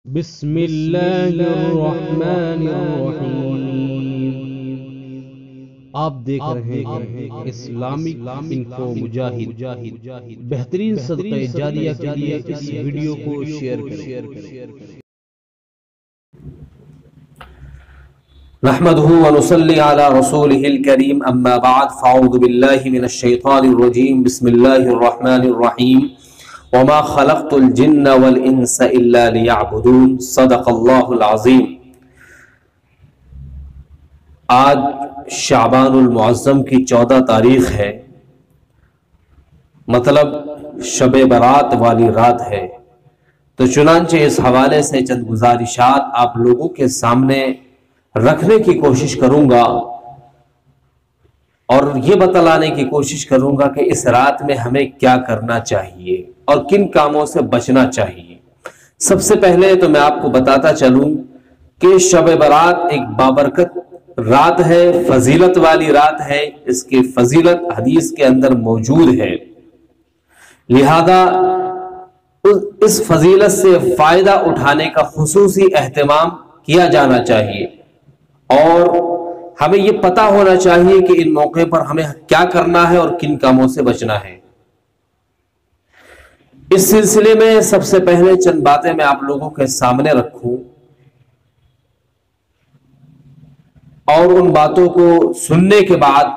بسم اللہ الرحمن الرحیم۔ آپ دیکھ رہے ہیں اسلامک انفو مجاہد، بہترین صدقہ جاریہ کے لیے اس ویڈیو کو شیئر کریں۔ نحمده ونصلي على رسوله الكريم اما بعد فاعوذ بالله من الشيطان الرجيم بسم الله الرحمن الرحيم وما خلقت الجن والانس الا ليعبدون صدق الله العظيم۔ آج شعبان المعظم کی 14 تاریخ ہے، مطلب شب برات والی رات ہے، تو چنانچہ اس حوالے سے چند گزارشات آپ لوگوں کے سامنے رکھنے کی کوشش کروں گا اور یہ بتلانے کی کوشش کروں گا کہ اس رات میں ہمیں کیا کرنا چاہیے اور کن کاموں سے بچنا چاہیے۔ سب سے پہلے تو میں آپ کو بتاتا چلوں کہ شب برات ایک بابرکت رات ہے، فضیلت والی رات ہے، اس کی فضیلت حدیث کے اندر موجود ہے، لہذا اس فضیلت سے فائدہ اٹھانے کا خصوصی اہتمام کیا جانا چاہیے اور ہمیں یہ پتا ہونا چاہیے کہ ان موقع پر ہمیں کیا کرنا ہے اور کن کاموں سے بچنا ہے۔ اس سلسلے میں سب سے پہلے چند باتیں میں آپ لوگوں کے سامنے رکھوں اور ان باتوں کو سننے کے بعد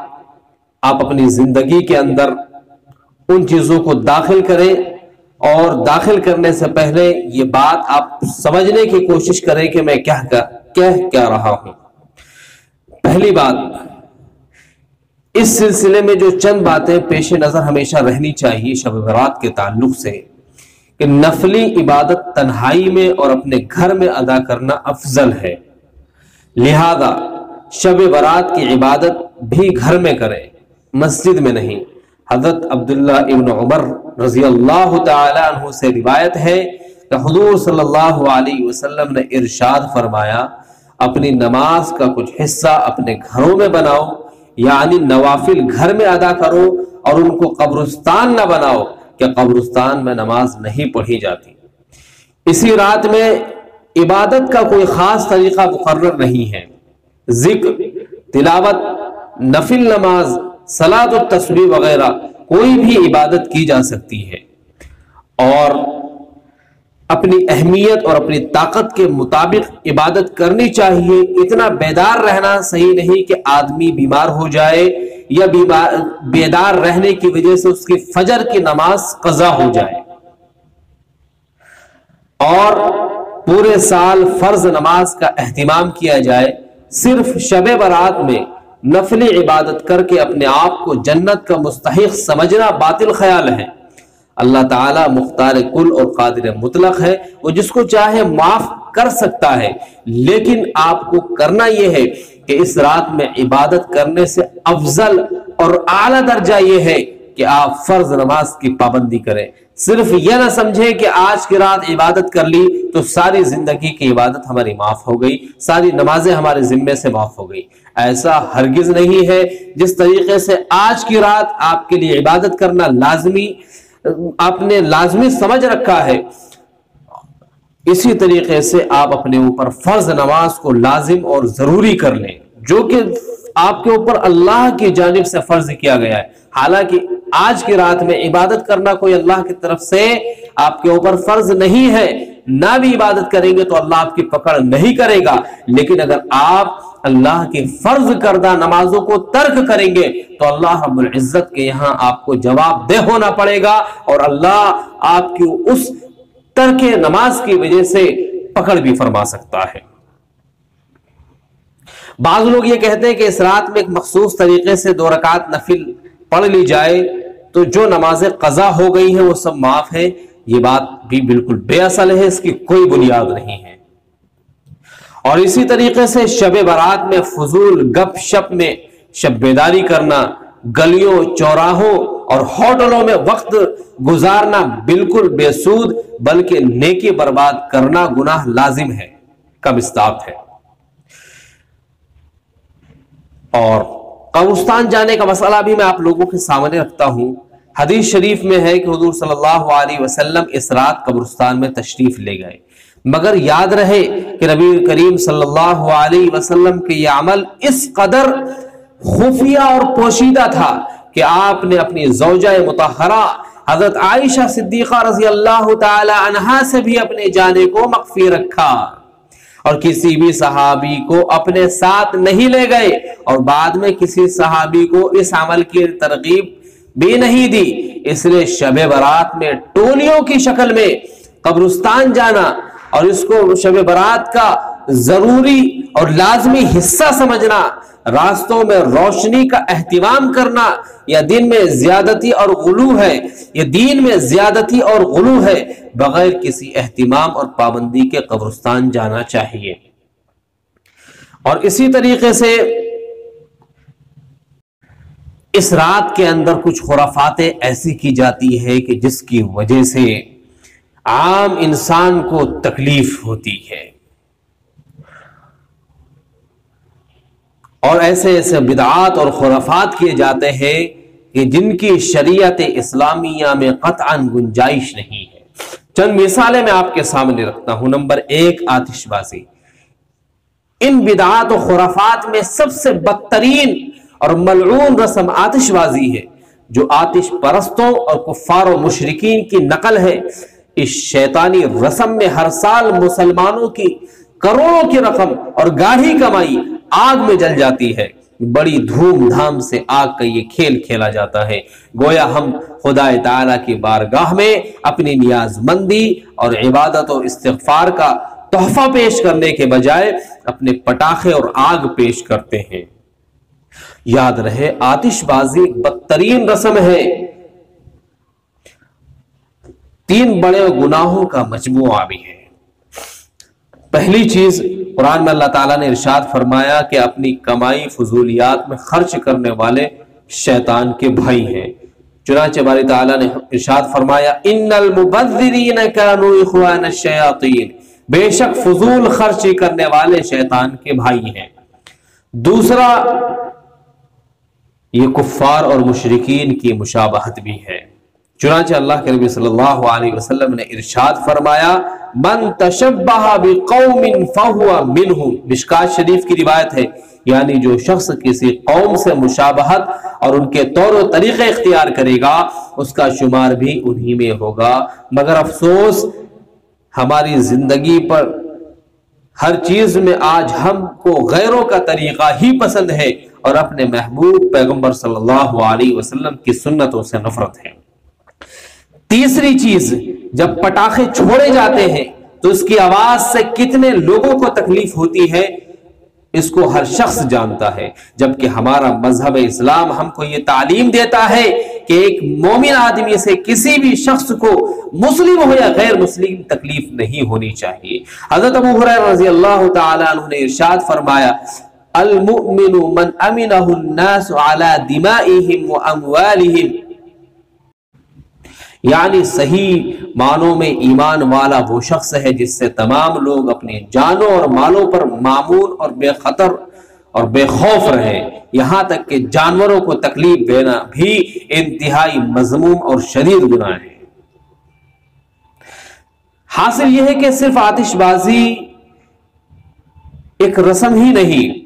آپ اپنی زندگی کے اندر ان چیزوں کو داخل کریں اور داخل کرنے سے پہلے یہ بات آپ سمجھنے کی کوشش کریں کہ میں کیا رہا ہوں۔ پہلی بات، اس سلسلے میں جو چند باتیں پیش نظر ہمیشہ رہنی چاہیے شب برات کے تعلق سے کہ نفلی عبادت تنہائی میں اور اپنے گھر میں ادا کرنا افضل ہے، لہذا شب برات کی عبادت بھی گھر میں کریں، مسجد میں نہیں۔ حضرت عبداللہ ابن عمر رضی اللہ تعالی عنہ سے روایت ہے کہ حضور صلی اللہ علیہ وسلم نے ارشاد فرمایا، اپنی نماز کا کچھ حصہ اپنے گھروں میں بناؤ، یعنی نوافل گھر میں ادا کرو اور ان کو قبرستان نہ بناؤ کہ قبرستان میں نماز نہیں پڑھی جاتی۔ اسی رات میں عبادت کا کوئی خاص طریقہ مقرر نہیں ہے، ذکر، تلاوت، نفل نماز، صلاۃ التسبیح وغیرہ کوئی بھی عبادت کی جا سکتی ہے اور اپنی اہمیت اور اپنی طاقت کے مطابق عبادت کرنی چاہیے۔ اتنا بیدار رہنا صحیح نہیں کہ آدمی بیمار ہو جائے یا بیدار رہنے کی وجہ سے اس کی فجر کی نماز قضا ہو جائے اور پورے سال فرض نماز کا اہتمام کیا جائے۔ صرف شب برات میں نفلی عبادت کر کے اپنے آپ کو جنت کا مستحق سمجھنا باطل خیال ہے۔ اللہ تعالیٰ مختار کل اور قادر مطلق ہے، وہ جس کو چاہے معاف کر سکتا ہے، لیکن آپ کو کرنا یہ ہے کہ اس رات میں عبادت کرنے سے افضل اور اعلیٰ درجہ یہ ہے کہ آپ فرض نماز کی پابندی کریں۔ صرف یہ نہ سمجھیں کہ آج کی رات عبادت کر لی تو ساری زندگی کی عبادت ہماری معاف ہو گئی، ساری نمازیں ہمارے ذمے سے معاف ہو گئی۔ ایسا ہرگز نہیں ہے۔ جس طریقے سے آج کی رات آپ کے لیے عبادت کرنا آپ نے لازمی سمجھ رکھا ہے، اسی طریقے سے آپ اپنے اوپر فرض نماز کو لازم اور ضروری کر لیں، جو کہ آپ کے اوپر اللہ کی جانب سے فرض کیا گیا ہے۔ حالانکہ آج کی رات میں عبادت کرنا کوئی اللہ کی طرف سے آپ کے اوپر فرض نہیں ہے، نہ بھی عبادت کریں گے تو اللہ آپ کی پکڑ نہیں کرے گا، لیکن اگر آپ اللہ کی فرض کردہ نمازوں کو ترک کریں گے تو اللہ رب العزت کے یہاں آپ کو جواب دہ ہونا پڑے گا اور اللہ آپ کی اس ترک نماز کی وجہ سے پکڑ بھی فرما سکتا ہے۔ بعض لوگ یہ کہتے ہیں کہ اس رات میں ایک مخصوص طریقے سے 2 رکعت نفل پڑھ لی جائے تو جو نمازیں قضا ہو گئی ہیں وہ سب معاف ہے۔ یہ بات بھی بالکل بے اصل ہے، اس کی کوئی بنیاد نہیں ہے۔ اور اسی طریقے سے شب برات میں فضول گپ شپ میں شب بیداری کرنا، گلیوں، چوراہوں اور ہوٹلوں میں وقت گزارنا بالکل بے سود بلکہ نیکی برباد کرنا گناہ لازم ہے، کم استطاعت ہے۔ اور قبرستان جانے کا مسئلہ بھی میں آپ لوگوں کے سامنے رکھتا ہوں۔ حدیث شریف میں ہے کہ حضور صلی اللہ علیہ وسلم اس رات قبرستان میں تشریف لے گئے، مگر یاد رہے کہ نبی کریم صلی اللہ علیہ وسلم کے یہ عمل اس قدر خفیہ اور پوشیدہ تھا کہ آپ نے اپنی زوجہ مطہرہ حضرت عائشہ صدیقہ رضی اللہ تعالی عنہا سے بھی اپنے جانے کو مخفی رکھا اور کسی بھی صحابی کو اپنے ساتھ نہیں لے گئے، اور بعد میں کسی صحابی کو اس عمل کی ترغیب بھی نہیں دی۔ اس لیے شب برات میں ٹولیوں کی شکل میں قبرستان جانا اور اس کو شب برات کا ضروری اور لازمی حصہ سمجھنا، راستوں میں روشنی کا اہتمام کرنا، یا دین میں زیادتی اور غلو ہے، یہ دین میں زیادتی اور غلو ہے، بغیر کسی اہتمام اور پابندی کے قبرستان جانا چاہیے۔ اور اسی طریقے سے اس رات کے اندر کچھ خرافاتیں ایسی کی جاتی ہے کہ جس کی وجہ سے عام انسان کو تکلیف ہوتی ہے، اور ایسے بدعات اور خرافات کیے جاتے ہیں کہ جن کی شریعت اسلامیہ میں قطعاً گنجائش نہیں ہے۔ چند مثالیں میں آپ کے سامنے رکھتا ہوں۔ نمبر 1، آتش بازی۔ ان بدعات و خرافات میں سب سے بدترین اور ملعون رسم آتش بازی ہے، جو آتش پرستوں اور کفار و مشرکین کی نقل ہے۔ اس شیطانی رسم میں ہر سال مسلمانوں کی کروڑوں کی رقم اور گاڑھی کمائی آگ میں جل جاتی ہے۔ بڑی دھوم دھام سے آگ کا یہ کھیل کھیلا جاتا ہے، گویا ہم خدا تعالیٰ کی بارگاہ میں اپنی نیاز مندی اور عبادت و استغفار کا تحفہ پیش کرنے کے بجائے اپنے پٹاخے اور آگ پیش کرتے ہیں۔ یاد رہے، آتش بازی ایک بدترین رسم ہے، 3 بڑے گناہوں کا مجموعہ بھی ہے۔ پہلی چیز، قرآن میں اللہ تعالیٰ نے ارشاد فرمایا کہ اپنی کمائی فضولیات میں خرچ کرنے والے شیطان کے بھائی ہیں۔ چنانچہ باری تعالیٰ نے ارشاد فرمایا ان المبذرین کانوا اخوان الشیاطین، بے شک فضول خرچی کرنے والے شیطان کے بھائی ہیں۔ دوسرا، یہ کفار اور مشرکین کی مشابہت بھی ہے۔ چنانچہ اللہ کے نبی صلی اللہ علیہ وسلم نے ارشاد فرمایا من تشبہ بقوم فہو منہم، مشکات شریف کی روایت ہے، یعنی جو شخص کسی قوم سے مشابہت اور ان کے طور و طریقے اختیار کرے گا اس کا شمار بھی انہی میں ہوگا۔ مگر افسوس، ہماری زندگی پر ہر چیز میں آج ہم کو غیروں کا طریقہ ہی پسند ہے اور اپنے محبوب پیغمبر صلی اللہ علیہ وسلم کی سنتوں سے نفرت ہے۔ تیسری چیز، جب پٹاخے چھوڑے جاتے ہیں تو اس کی آواز سے کتنے لوگوں کو تکلیف ہوتی ہے اس کو ہر شخص جانتا ہے، جبکہ ہمارا مذہب اسلام ہم کو یہ تعلیم دیتا ہے کہ ایک مومن آدمی سے کسی بھی شخص کو مسلم ہو یا غیر مسلم تکلیف نہیں ہونی چاہیے۔ حضرت ابو ہریرہ رضی اللہ تعالی عنہ نے ارشاد فرمایا المؤمن من امنہ الناس علی دمائہم و اموالہم، یعنی صحیح معنوں میں ایمان والا وہ شخص ہے جس سے تمام لوگ اپنے جانوں اور مالوں پر مامون اور بے خطر اور بے خوف رہے، یہاں تک کہ جانوروں کو تکلیف دینا بھی انتہائی مذموم اور شدید گناہ ہے۔ حاصل یہ ہے کہ صرف آتش بازی ایک رسم ہی نہیں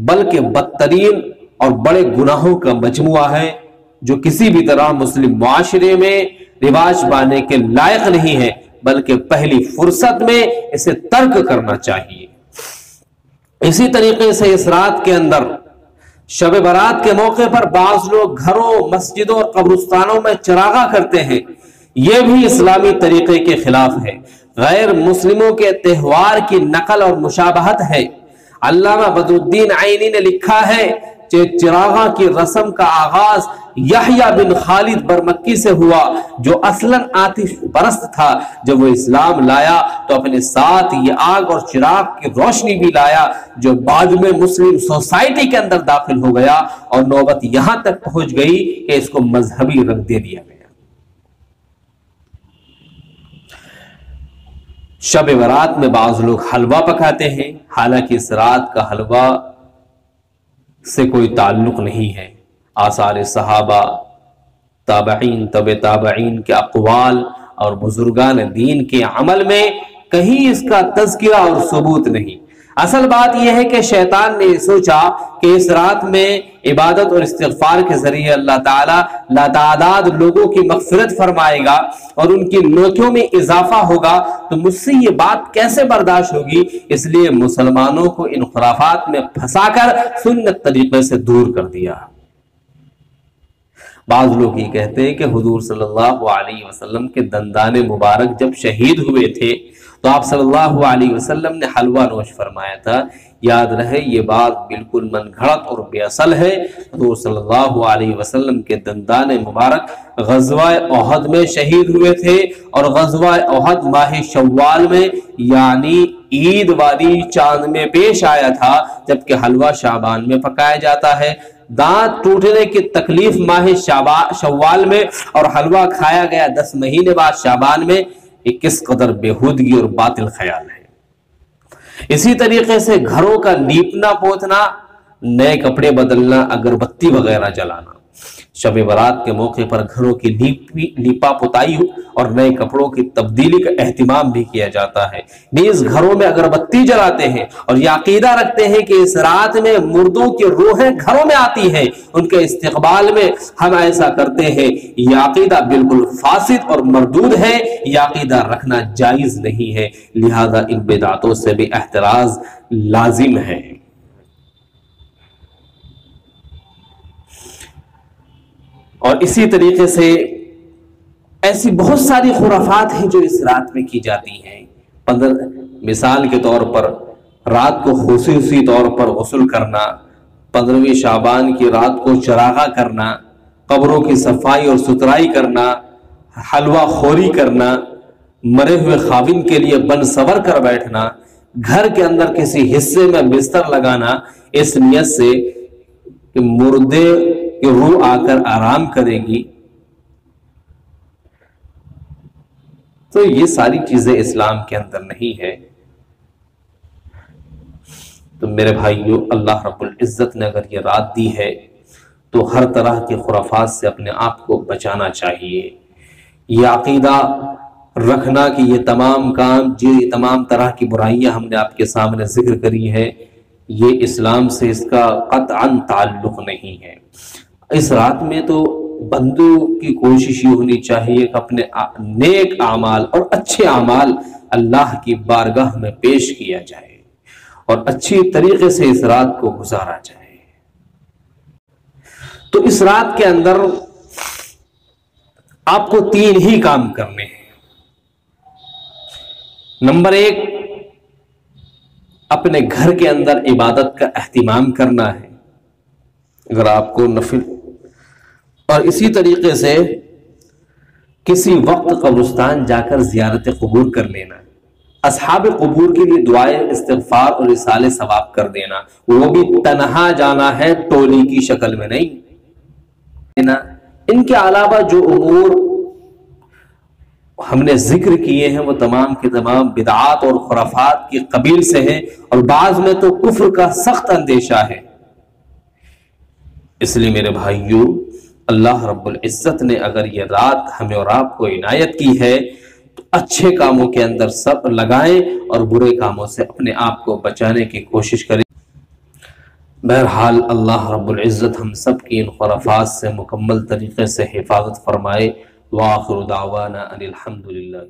بلکہ بدترین اور بڑے گناہوں کا مجموعہ ہے جو کسی بھی طرح مسلم معاشرے میں رواج پانے کے لائق نہیں ہے، بلکہ پہلی فرصت میں اسے ترک کرنا چاہیے۔ اسی طریقے سے اس رات کے اندر شب برات کے موقع پر بعض لوگ گھروں، مسجدوں اور قبرستانوں میں چراغاں کرتے ہیں، یہ بھی اسلامی طریقے کے خلاف ہے، غیر مسلموں کے تہوار کی نقل اور مشابہت ہے۔ علامہ بدر الدین عینی نے لکھا ہے کہ چراغاں کی رسم کا آغاز یحییٰ بن خالد برمکی سے ہوا جو اصلاً آتش پرست تھا۔ جب وہ اسلام لایا تو اپنے ساتھ یہ آگ اور چراغ کی روشنی بھی لایا جو بعد میں مسلم سوسائٹی کے اندر داخل ہو گیا اور نوبت یہاں تک پہنچ گئی کہ اس کو مذہبی رنگ دے دیا گیا۔ شب برات میں بعض لوگ حلوہ پکاتے ہیں، حالانکہ اس رات کا حلوہ سے کوئی تعلق نہیں ہے۔ آثار صحابہ، تابعین، تبع تابعین کے اقوال اور بزرگان دین کے عمل میں کہیں اس کا تذکرہ اور ثبوت نہیں۔ اصل بات یہ ہے کہ شیطان نے سوچا کہ اس رات میں عبادت اور استغفار کے ذریعے اللہ تعالیٰ لاتعداد لوگوں کی مغفرت فرمائے گا اور ان کی نیکیوں میں اضافہ ہوگا، تو مجھ سے یہ بات کیسے برداشت ہوگی، اس لیے مسلمانوں کو ان خرافات میں پھنسا کر سنت طریقے سے دور کر دیا۔ بعض لوگ یہ کہتے ہیں کہ حضور صلی اللہ علیہ وسلم کے دندان مبارک جب شہید ہوئے تھے تو آپ صلی اللہ علیہ وسلم نے حلوہ نوش فرمایا تھا۔ یاد رہے یہ بات بالکل من گھڑت اور بے اصل ہے۔ حضور صلی اللہ علیہ وسلم کے دندان مبارک غزوہ احد میں شہید ہوئے تھے، اور غزوہ احد ماہ شوال میں یعنی عید والی چاند میں پیش آیا تھا، جبکہ حلوہ شعبان میں پکایا جاتا ہے۔ دانت ٹوٹنے کی تکلیف ماہ شوال میں اور حلوہ کھایا گیا 10 مہینے بعد شعبان میں، یہ کس قدر بےہودگی اور باطل خیال ہے۔ اسی طریقے سے گھروں کا لیپنا پوتنا، نئے کپڑے بدلنا، اگربتی وغیرہ جلانا، شب برات کے موقع پر گھروں کی لیپا پتائی اور نئے کپڑوں کی تبدیلی کا اہتمام بھی کیا جاتا ہے۔ نیز گھروں میں اگربتی جلاتے ہیں اور یہ عقیدہ رکھتے ہیں کہ اس رات میں مردوں کی روحیں گھروں میں آتی ہیں، ان کے استقبال میں ہم ایسا کرتے ہیں۔ یہ عقیدہ بالکل فاسد اور مردود ہے، یہ عقیدہ رکھنا جائز نہیں ہے، لہذا ان بدعتوں سے بھی احتراز لازم ہے۔ اور اسی طریقے سے ایسی بہت ساری خرافات ہیں جو اس رات میں کی جاتی ہیں۔ مثال کے طور پر رات کو خصوصی طور پر غسل کرنا، 15ویں شعبان کی رات کو چراغاں کرنا، قبروں کی صفائی اور ستھرائی کرنا، حلوہ خوری کرنا، مرے ہوئے خاوند کے لیے بن سور کر بیٹھنا، گھر کے اندر کسی حصے میں بستر لگانا اس نیت سے کہ مردے کہ روح آ کر آرام کرے گی، تو یہ ساری چیزیں اسلام کے اندر نہیں ہے۔ تو میرے بھائیو، اللہ رب العزت نے اگر یہ رات دی ہے تو ہر طرح کی خرافات سے اپنے آپ کو بچانا چاہیے۔ یہ عقیدہ رکھنا کہ یہ تمام کام، یہ تمام طرح کی برائیاں ہم نے آپ کے سامنے ذکر کری ہے، یہ اسلام سے اس کا قطعاً تعلق نہیں ہے۔ اس رات میں تو بندوں کی کوشش یہ ہونی چاہیے کہ اپنے نیک اعمال اور اچھے اعمال اللہ کی بارگاہ میں پیش کیا جائے اور اچھی طریقے سے اس رات کو گزارا جائے۔ تو اس رات کے اندر آپ کو 3 ہی کام کرنے ہیں۔ نمبر 1، اپنے گھر کے اندر عبادت کا اہتمام کرنا ہے اگر آپ کو نفل، اور اسی طریقے سے کسی وقت قبرستان جا کر زیارت قبور کر لینا، اصحاب قبور کے لیے دعائیں استغفار اور اصالہ ثواب کر دینا، وہ بھی تنہا جانا ہے، ٹولی کی شکل میں نہیں۔ ان کے علاوہ جو امور ہم نے ذکر کیے ہیں وہ تمام کے تمام بدعات اور خرافات کی قبیل سے ہیں، اور بعض میں تو کفر کا سخت اندیشہ ہے۔ اس لیے میرے بھائیو، اللہ رب العزت نے اگر یہ رات ہمیں اور آپ کو عنایت کی ہے تو اچھے کاموں کے اندر سب لگائیں اور برے کاموں سے اپنے آپ کو بچانے کی کوشش کریں۔ بہرحال اللہ رب العزت ہم سب کی ان خرافات سے مکمل طریقے سے حفاظت فرمائے۔ وآخر دعوانا ان الحمد للہ۔